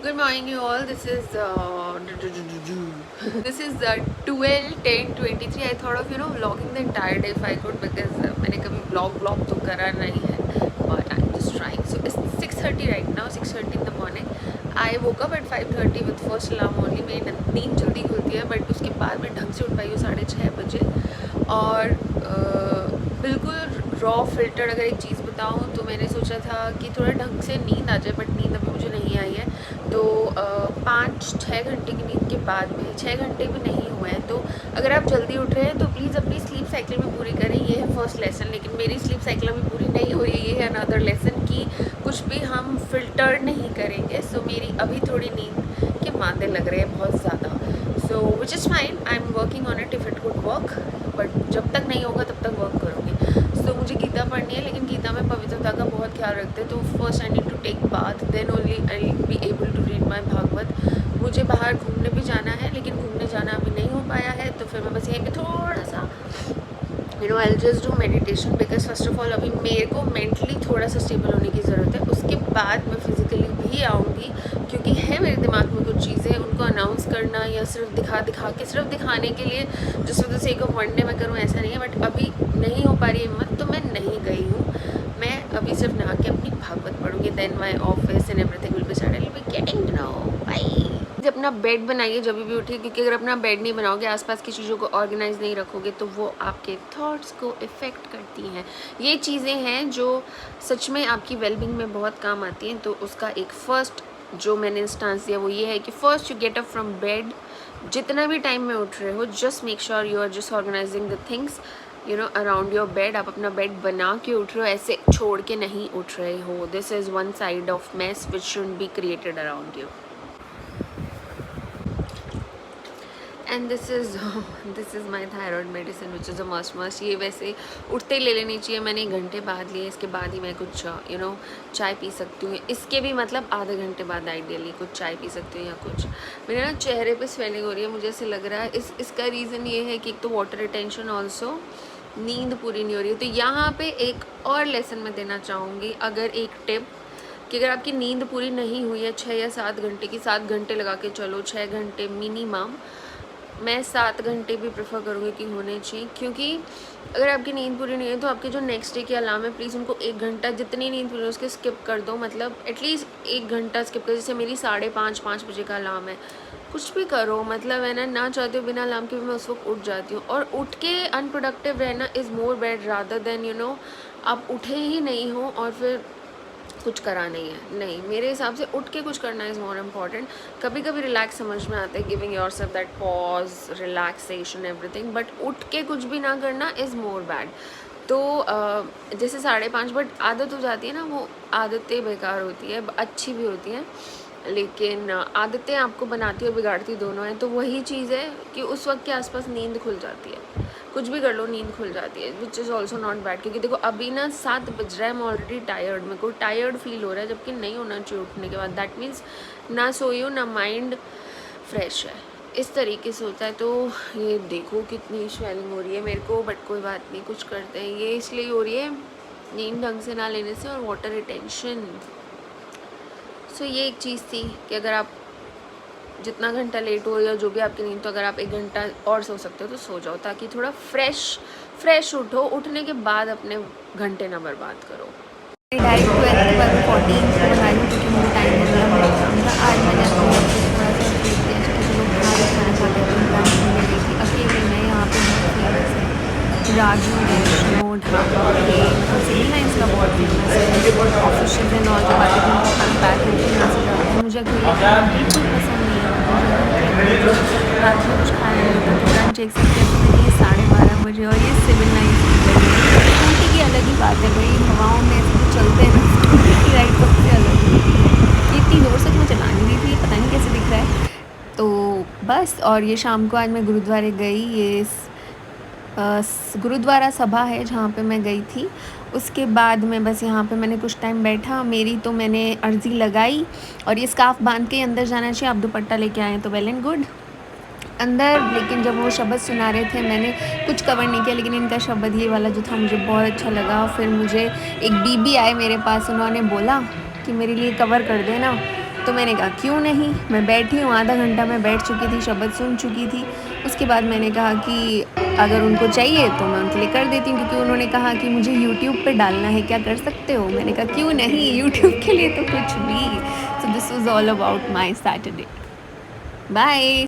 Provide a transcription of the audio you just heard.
Good morning, you all. This is 12:10:23. I thought of vlogging the entire day if I could because मैंने कभी vlog तो करा नहीं है, but I'm just trying. So it's 6:30 right now. 6:30 in the morning. I woke up at 5:30 with first alarm only. मेरी नींद जल्दी खुलती है, but उसके बाद मैं ढंग से उठ पाई हूँ 6:30 बजे. और बिल्कुल रॉ फिल्टर अगर एक चीज़ बताऊँ तो मैंने सोचा था कि थोड़ा ढंग से नींद आ जाए, बट नींद अभी मुझे नहीं आई है. तो 5-6 घंटे की नींद के बाद में 6 घंटे भी नहीं हुए हैं. तो अगर आप जल्दी उठ रहे हैं तो प्लीज़ अपनी स्लीप साइकिल में पूरी करें. ये है फर्स्ट लेसन. लेकिन मेरी स्लीप साइकिल में पूरी नहीं हो रही है. ये है अनदर लेसन कि कुछ भी हम फिल्टर नहीं करेंगे. सो मेरी अभी थोड़ी नींद के मादे लग रहे हैं बहुत ज़्यादा. So which is fine. I am working on it if it could work, but जब तक नहीं होगा तब तक वर्क करूँगी. तो मुझे गीता पढ़नी है, लेकिन गीता में पवित्रता का बहुत ख्याल रखते हैं. तो first I need to take bath, then only I be able to read my Bhagavat. मुझे बाहर घूमने भी जाना है, लेकिन घूमने जाना अभी नहीं हो पाया है. तो फिर मैं बस यहीं पे थोड़ा सा I just do meditation because first of all अभी मेरे को मेंटली थोड़ा सा स्टेबल होने की ज़रूरत है. उसके बाद मैं फिज़िकली भी आऊँगी, क्योंकि है मेरे दिमाग में कुछ चीज़ें उनको अनाउंस करना या सिर्फ दिखा के सिर्फ दिखाने के लिए जिस वजह से एक वन डे मैं करूँ ऐसा नहीं है. बट अभी नहीं हो पा रही हिम्मत, तो मैं नहीं गई हूँ. मैं अभी सिर्फ नहा के अपनी भागवत पढ़ूँगी. Then my office and everything will be started. Will be getting to know. Bye. जब अपना बेड बनाइए जब भी उठिए, क्योंकि अगर अपना बेड नहीं बनाओगे, आसपास की चीज़ों को ऑर्गेनाइज नहीं रखोगे, तो वो आपके थॉट्स को इफ़ेक्ट करती हैं. ये चीज़ें हैं जो सच में आपकी वेलबींग में बहुत काम आती हैं. तो उसका एक फ़र्स्ट जो मैंने इंस्टांस दिया वो ये है कि first you get up from bed. जितना भी टाइम में उठ रहे हो, just make sure you are just organizing the things around your bed. आप अपना बेड बना के उठ रहे हो, ऐसे छोड़ के नहीं उठ रहे हो. This is one side of mess which should be created around you. And this is my thyroid medicine which is a must. ये वैसे उठते ही ले लेनी चाहिए. मैंने 1 घंटे बाद लिए, इसके बाद ही मैं कुछ चाय पी सकती हूँ. इसके भी मतलब आधे घंटे बाद आइडियली कुछ चाय पी सकती हूँ या कुछ. मेरे ना चेहरे पे स्वेलिंग हो रही है, मुझे ऐसे लग रहा है. इसका रीज़न ये है कि एक तो वाटर रिटेंशन, ऑल्सो नींद पूरी नहीं हो रही है. तो यहाँ पे एक और लेसन मैं देना चाहूँगी. अगर एक टिप कि अगर आपकी नींद पूरी नहीं हुई है 6 या 7 घंटे की, 7 घंटे लगा के चलो, 6 घंटे मिनिमम. मैं 7 घंटे भी प्रेफर करूँगी कि होने चाहिए, क्योंकि अगर आपकी नींद पूरी नहीं है तो आपके जो नेक्स्ट डे के अलार्म है, प्लीज़ उनको 1 घंटा जितनी नींद पूरी है उसके स्किप कर दो. मतलब एटलीस्ट 1 घंटा स्किप कर. जैसे मेरी 5:30 बजे का अलार्म है. कुछ भी करो, मतलब है ना चाहते हो बिना अलार्म के भी मैं उस वक्त उठ जाती हूँ. और उठ के अनप्रोडक्टिव रहना is more bad rather than आप उठे ही नहीं हो और फिर कुछ करा नहीं है. नहीं, मेरे हिसाब से उठ के कुछ करना इज़ मोर इम्पॉर्टेंट. कभी कभी रिलैक्स समझ में आता है, giving your self that pause, relaxation, everything. But उठ के कुछ भी ना करना इज़ मोर बैड. तो जैसे 5:30, बट आदत हो जाती है ना, वो आदतें बेकार होती है, अच्छी भी होती हैं, लेकिन आदतें आपको बनाती और बिगाड़ती दोनों हैं. तो वही चीज़ है कि उस वक्त के आसपास नींद खुल जाती है. कुछ भी कर लो नींद खुल जाती है, which is also not bad. क्योंकि देखो अभी ना 7 बज रहा है, मैं ऑलरेडी टायर्ड, मेरे को टायर्ड फील हो रहा है, जबकि नहीं होना चाहिए उठने के बाद. दैट मीन्स ना सोई हो, ना माइंड फ्रेश है. इस तरीके से होता है. तो ये देखो कितनी स्वेलिंग हो रही है मेरे को, बट कोई बात नहीं, कुछ करते हैं. ये इसलिए हो रही है नींद ढंग से ना लेने से और वाटर रिटेंशन. सो ये एक चीज़ थी कि अगर आप जितना घंटा लेट हो या जो भी आपकी नींद, तो अगर आप 1 घंटा और सो सकते हो तो सो जाओ, ताकि थोड़ा फ्रेश उठो. उठने के बाद अपने घंटे ना बर्बाद करो. डायरेक्ट 12 के बाद 14 को बना रही हूँ, क्योंकि मुझे टाइम हो गया एग्ज़ाम का. आज मैंने अपने घर से थोड़ा सा ट्रीट दिया कि चलो बाहर खाना खाते हैं. मैं गई थी अकेले में. यहाँ पे बहुत फेमस है राजू वैष्णो ढाबा. ये सिविल लाइन्स का बहुत फेमस है. ऑफिशियल एंड ऑल जो बातें उनको खाना पैक होकर यहाँ से जाते हैं. मुझे अकेले खाना बिल्कुल पसंद नहीं है. रात में कुछ खाया नहीं होता. तो लंच एक सकते हैं. तो ये 12:30 बजे और ये सिविल लाइन्स स्कूटी की अलग ही बात है भाई. हवाओं में ऐसे जो चलते हैं ना, स्कूटी की राइड सबसे अलग होती है. ये इतनी जोर से तो मैं चला नहीं रही थी, पता नहीं कैसे दिख रहा है. तो बस. और ये शाम को आज मैं गुरुद्वारे गई. ये गुरुद्वारा सभा है जहाँ पे मैं गई थी. उसके बाद में बस यहाँ पे मैंने कुछ टाइम बैठा. मैंने अर्ज़ी लगाई और ये स्कार्फ बांध के अंदर जाना चाहिए. आप दुपट्टा लेके आए तो वेल एंड गुड अंदर. लेकिन जब वो शब्द सुना रहे थे, मैंने कुछ कवर नहीं किया, लेकिन इनका शब्द ये वाला जो था मुझे बहुत अच्छा लगा. फिर मुझे एक बीबी आए मेरे पास, उन्होंने बोला कि मेरे लिए कवर कर देना. तो मैंने कहा क्यों नहीं, मैं बैठी हूँ, आधा घंटा मैं बैठ चुकी थी, शब्द सुन चुकी थी। उसके बाद मैंने कहा कि अगर उनको चाहिए तो मैं उनके लिए कर देती हूँ, क्योंकि उन्होंने कहा कि मुझे यूट्यूब पे डालना है, क्या कर सकते हो? मैंने कहा क्यों नहीं, यूट्यूब के लिए तो कुछ भी। So this was all about my Saturday. Bye.